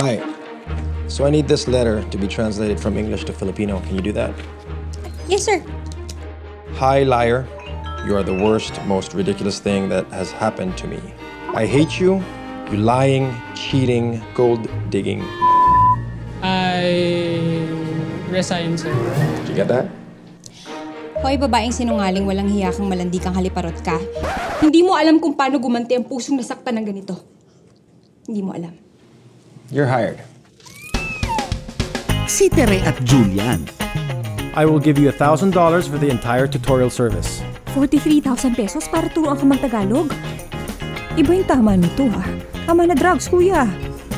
Hi. So I need this letter to be translated from English to Filipino. Can you do that? Yes, sir. Hi, liar. You are the worst, most ridiculous thing that has happened to me. I hate you, you lying, cheating, gold-digging. I resign, sir. Did you get that? Hoy, babaeng sinungaling, walang hiya kang malandi kang haliparot ka. Hindi mo alam kung paano gumanti ang pusong nasaktan ng ganito. Hindi mo alam. You're hired. Si Tere at Julian. I will give you $1,000 for the entire tutorial service. 43,000 pesos para turuan ka mag-Tagalog? Iba yung tama nito, ha? Tama na drugs, kuya.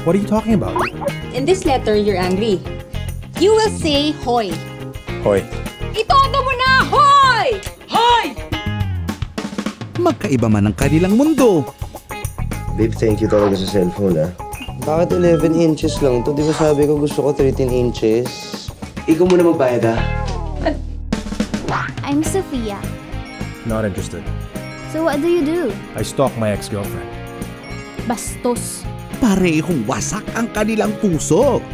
What are you talking about? In this letter, you're angry. You will say, hoy. Hoy. Itodo mo na, hoy! Hoy! Magkaiba man ang kanilang mundo. Babe, thank you talaga sa cellphone, ah. Bakit 11 inches lang to? Di ba sabi ko gusto ko 13 inches? Ikaw muna magbayad, ah. I'm Sophia. Not interested. So what do you do? I stalk my ex-girlfriend. Bastos. Parehong wasak ang kanilang puso.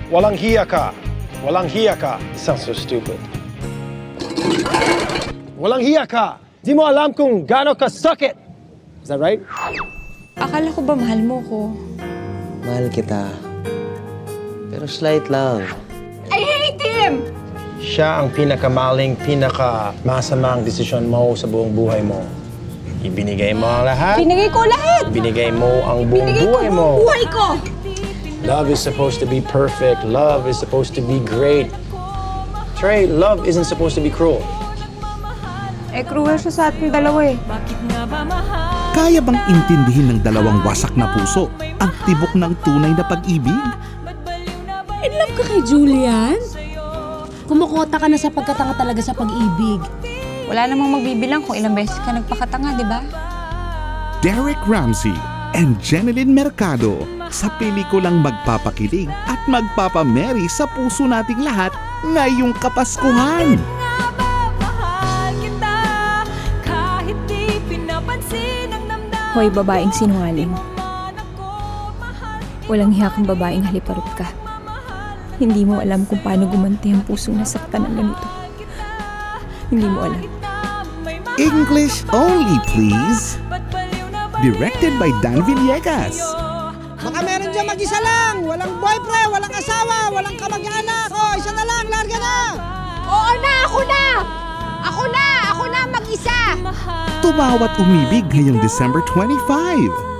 Walang hiya ka. Walang hiya ka. It sounds so stupid. Walang hiya ka. Di mo alam kung gaano ka sakit. Is that right? Akala ko ba mahal mo ko? Mahal kita. Pero slight lang. I hate him! Siya ang pinakamaling, pinakamasamang desisyon mo sa buong buhay mo. Ibinigay mo ang lahat. Binigay ko lahat! Binigay mo ang buong Binigay ko buhay mo. buong buhay ko! Love is supposed to be perfect. Love is supposed to be great. Trey, love isn't supposed to be cruel. Eh, cruel siya sa ating dalawa eh. Kaya bang intindihin ng dalawang wasak na puso ang tibok ng tunay na pag-ibig? In love ka kay Julian? Kumukota ka na sa pagkatanga talaga sa pag-ibig. Wala namang magbibilang kung ilang beses ka nagpakatanga, di ba? Derek Ramsey and Jeneline Mercado sa pelikulang magpapakilig at magpapameri sa puso nating lahat ngayong Kapaskuhan. Hoy, babaeng sinungaling. Walang hiya kang babaeng haliparot ka. Hindi mo alam kung paano gumanti ang pusong nasaktan ng ganito. Hindi mo alam. English only, please. Directed by Dan Villegas. Baka meron dyan mag-isa lang. Walang boyfriend, walang asawa, walang kamag-anak. O, isa na lang, larga na. Oo na! Ako na! Ako na! Ako na mag-isa! Tumawat umibig ngayong December 25.